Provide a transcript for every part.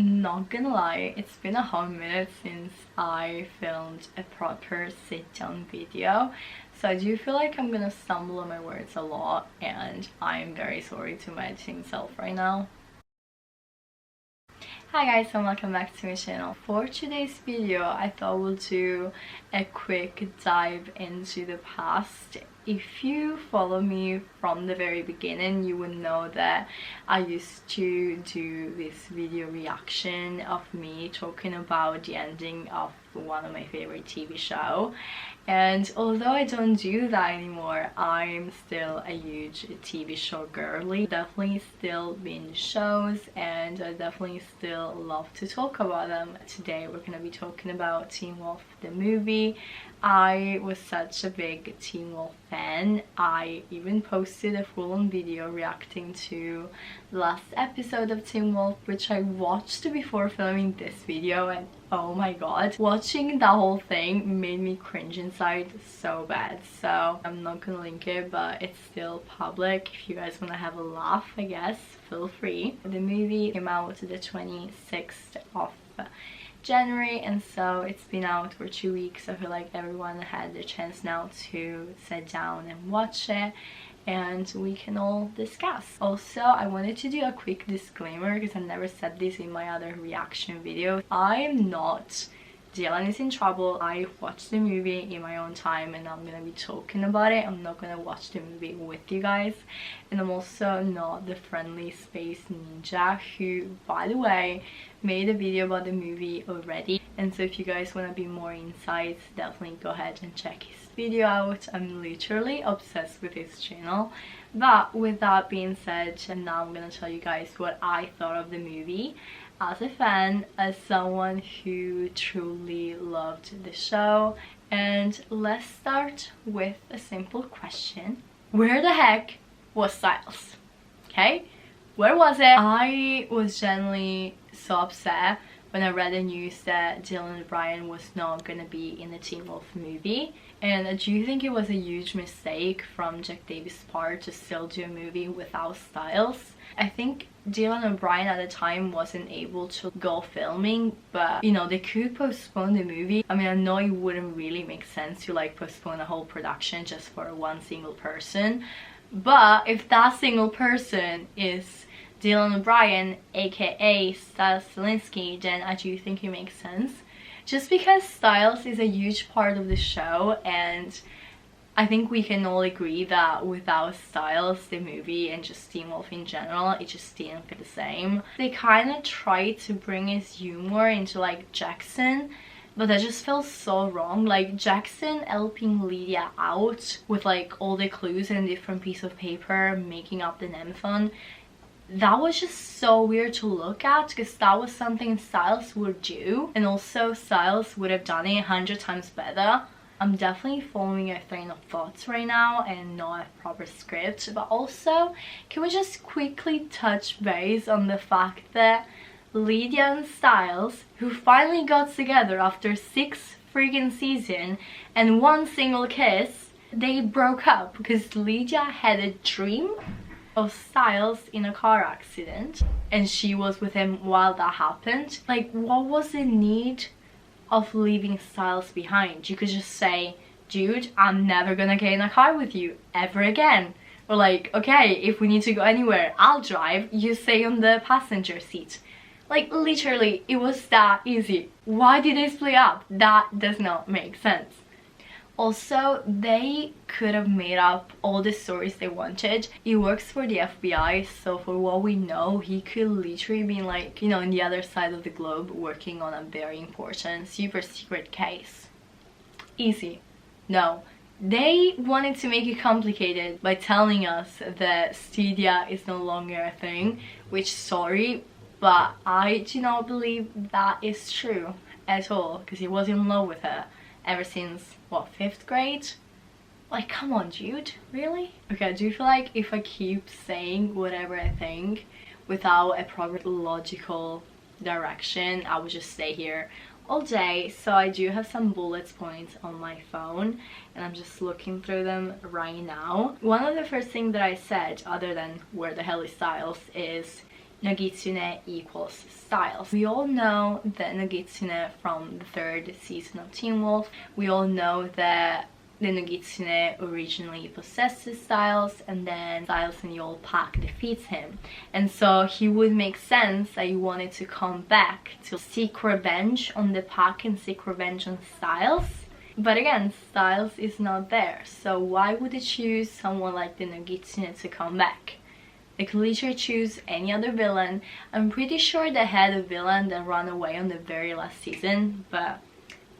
not gonna lie, it's been a hot minute since I filmed a proper sit-down video, so I do feel like I'm gonna stumble on my words a lot, and I'm very sorry to my editing self right now. Hi guys, and welcome back to my channel. For today's video, I thought we'll do a quick dive into the past. If you follow me from the very beginning, you would know that I used to do this video reaction of me talking about the ending of one of my favorite TV show. And although I don't do that anymore, I'm still a huge TV show girly. Definitely still binge shows, and I definitely still love to talk about them. Today we're gonna be talking about Teen Wolf the movie. I was such a big Teen Wolf fan. I even posted a full-on video reacting to the last episode of Teen Wolf, which I watched before filming this video, and oh my god, watching that whole thing made me cringe inside so bad. So I'm not gonna link it, but it's still public. If you guys want to have a laugh, I guess, feel free. The movie came out the 26th of January, and so it's been out for 2 weeks. I feel like everyone had the chance now to sit down and watch it, and we can all discuss. Also, I wanted to do a quick disclaimer because I never said this in my other reaction video. I am not Dylan is in trouble. I watched the movie in my own time and I'm gonna be talking about it. I'm not gonna watch the movie with you guys, and I'm also not the friendly space ninja who, by the way, made a video about the movie already. And so if you guys want to be more insights, definitely go ahead and check his video out. I'm literally obsessed with his channel. But with that being said, now I'm gonna tell you guys what I thought of the movie as a fan, as someone who truly loved the show. And let's start with a simple question. Where the heck was Stiles? Okay, where was it? I was genuinely so upset when I read the news that Dylan O'Brien was not gonna be in the Teen Wolf movie, and I do think it was a huge mistake from Jack Davis' part to still do a movie without Stiles. I think Dylan O'Brien at the time wasn't able to go filming, but you know, they could postpone the movie. I mean, I know it wouldn't really make sense to like postpone a whole production just for one single person, but if that single person is Dylan O'Brien, aka Stiles Stilinski, then I do think it makes sense. Just because Stiles is a huge part of the show, and I think we can all agree that without Stiles, the movie and just Teen Wolf in general, it just didn't feel the same. They kind of tried to bring his humor into like Jackson, but that just felt so wrong. Like Jackson helping Lydia out with like all the clues and a different piece of paper, making up the Nemathon. That was just so weird to look at, because that was something Stiles would do, and also Stiles would have done it 100 times better. I'm definitely following a train of thoughts right now and not a proper script, but also can we just quickly touch base on the fact that Lydia and Stiles, who finally got together after 6 freaking seasons and 1 single kiss, they broke up because Lydia had a dream of Stiles in a car accident and she was with him while that happened. Like, what was the need of leaving Stiles behind? You could just say, dude, I'm never gonna get in a car with you ever again. Or like, okay, if we need to go anywhere, I'll drive, you stay on the passenger seat. Like, literally, it was that easy. Why did they split up? That does not make sense. Also, they could have made up all the stories they wanted. He works for the FBI, so for what we know, he could literally be like, you know, in the other side of the globe working on a very important, super secret case. Easy. No. They wanted to make it complicated by telling us that Stydia is no longer a thing, which, sorry, but I do not believe that is true at all, because he was in love with her ever since, what, 5th grade? Like, come on, dude, really? Okay, I do feel like if I keep saying whatever I think without a proper logical direction, I would just stay here all day. So I do have some bullet points on my phone and I'm just looking through them right now. One of the first things that I said, other than where the hell is Stiles, is Nogitsune equals Stiles. We all know that Nogitsune from the 3rd season of Teen Wolf. We all know that the Nogitsune originally possesses Stiles, and then Stiles and the old pack defeats him. And so he would make sense that he wanted to come back to seek revenge on the pack and seek revenge on Stiles. But again, Stiles is not there, so why would they choose someone like the Nogitsune to come back? They could literally choose any other villain. I'm pretty sure they had a villain that ran away on the very last season, but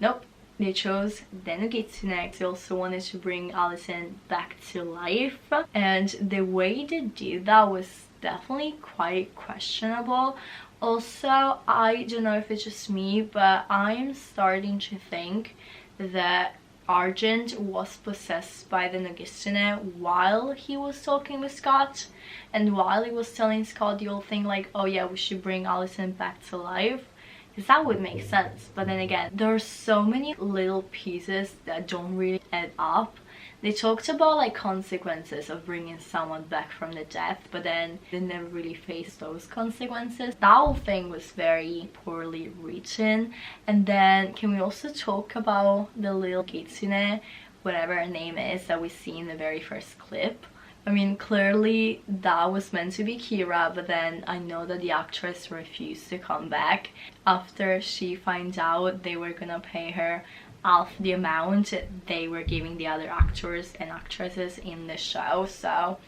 nope. They chose the Nogitsune. They also wanted to bring Allison back to life, and the way they did that was definitely quite questionable. Also, I don't know if it's just me, but I'm starting to think that Argent was possessed by the Nogitsune while he was talking with Scott, and while he was telling Scott the whole thing like, oh yeah, we should bring Allison back to life. Because that would make sense. But then again, there are so many little pieces that don't really add up. They talked about like consequences of bringing someone back from the death, but then they never really faced those consequences. That whole thing was very poorly written. And then can we also talk about the little Kitsune, whatever her name is, that we see in the very first clip? I mean, clearly that was meant to be Kira, but then I know that the actress refused to come back after she finds out they were gonna pay her half the amount they were giving the other actors and actresses in the show. So,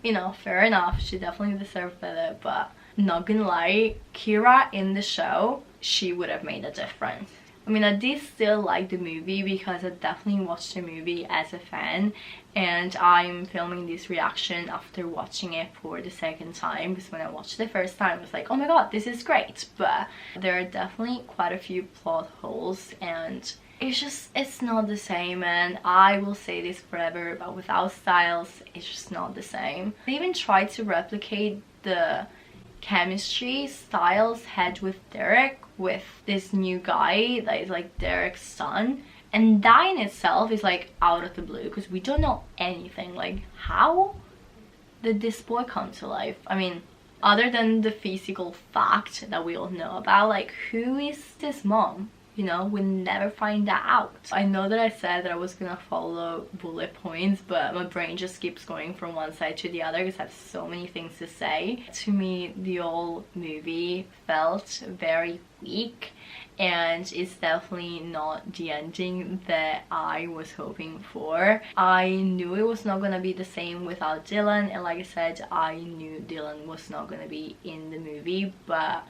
you know, fair enough, she definitely deserved better, but not gonna lie, Kira in the show, she would have made a difference. I mean, I did still like the movie because I definitely watched the movie as a fan, and I'm filming this reaction after watching it for the second time, because when I watched it the first time I was like, oh my god, this is great, but there are definitely quite a few plot holes, and it's not the same, and I will say this forever, but without Stiles, it's just not the same. They even tried to replicate the chemistry Stiles had with Derek, with this new guy that is like Derek's son, and that in itself is like out of the blue because we don't know anything. Like, how did this boy come to life? I mean, other than the physical fact that we all know about, like, who is this mom? You know, we never find that out. I know that I said that I was gonna follow bullet points, but my brain just keeps going from one side to the other because I have so many things to say. To me, the whole movie felt very weak, and it's definitely not the ending that I was hoping for. I knew it was not gonna be the same without Dylan, and like I said, I knew Dylan was not gonna be in the movie, but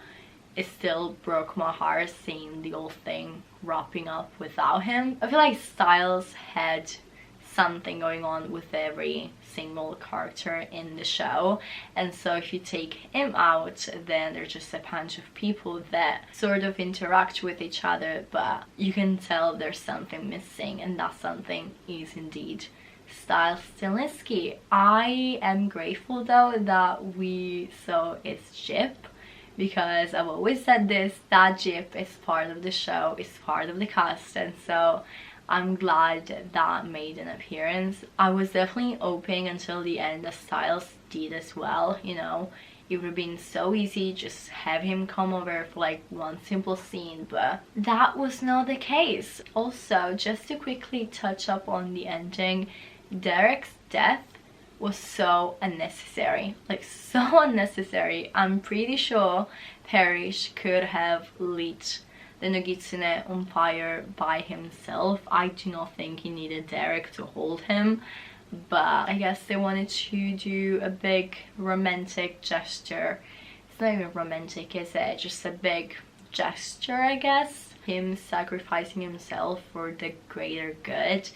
it still broke my heart seeing the whole thing wrapping up without him. I feel like Stiles had something going on with every single character in the show, and so if you take him out, then there's just a bunch of people that sort of interact with each other, but you can tell there's something missing, and that something is indeed Stiles Stilinski. I am grateful though that we saw its Jip, because I've always said this, that Jip is part of the show, is part of the cast, and so I'm glad that made an appearance. I was definitely hoping until the end that Stiles did as well, you know. It would have been so easy, just have him come over for like one simple scene, but that was not the case. Also, just to quickly touch up on the ending, Derek's death was so unnecessary, like so unnecessary. I'm pretty sure Parrish could have lit the Nogitsune on fire by himself. I do not think he needed Derek to hold him, but I guess they wanted to do a big romantic gesture. It's not even romantic, is it? Just a big gesture, I guess. Him sacrificing himself for the greater good.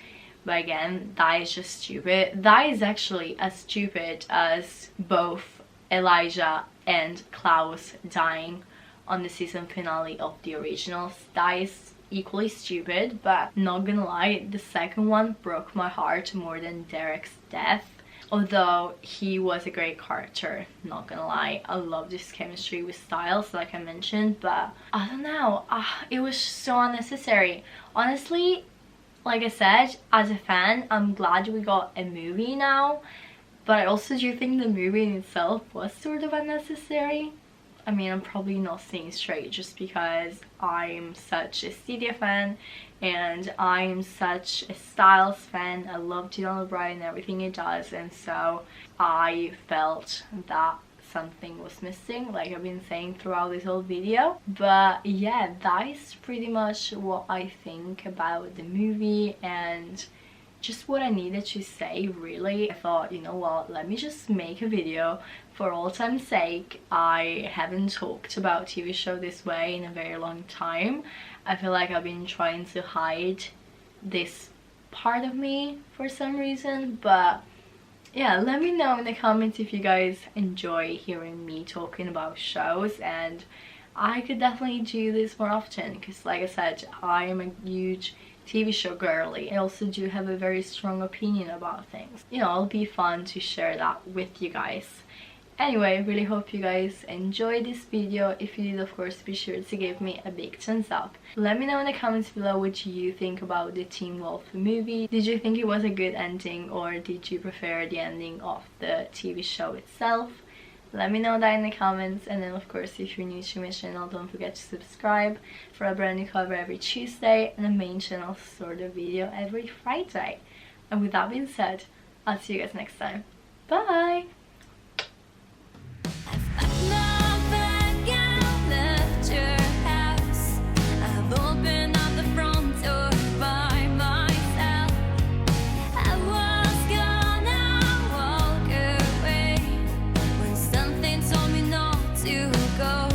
But again, that is just stupid. That is actually as stupid as both Elijah and Klaus dying on the season finale of the originals. That is equally stupid, but not gonna lie, the second one broke my heart more than Derek's death. Although he was a great character, not gonna lie. I love this chemistry with Stiles, like I mentioned, but I don't know, it was so unnecessary. Honestly, like I said, as a fan, I'm glad we got a movie now, but I also do think the movie in itself was sort of unnecessary. I mean, I'm probably not saying straight just because I'm such a Stadia fan and I'm such a Stiles fan. I love Dylan O'Brien and everything he does, and so I felt that something was missing, like I've been saying throughout this whole video. But yeah, that is pretty much what I think about the movie and just what I needed to say, really. I thought, you know what, let me just make a video for all time's sake. I haven't talked about TV show this way in a very long time. I feel like I've been trying to hide this part of me for some reason, but yeah, let me know in the comments if you guys enjoy hearing me talking about shows, and I could definitely do this more often because, like I said, I am a huge TV show girly. I also do have a very strong opinion about things. You know, it'll be fun to share that with you guys. Anyway, I really hope you guys enjoyed this video. If you did, of course, be sure to give me a big thumbs up. Let me know in the comments below what you think about the Teen Wolf movie. Did you think it was a good ending, or did you prefer the ending of the TV show itself? Let me know that in the comments, and then of course if you're new to my channel, don't forget to subscribe for a brand new cover every Tuesday and a main channel sort of video every Friday. And with that being said, I'll see you guys next time. Bye! Go.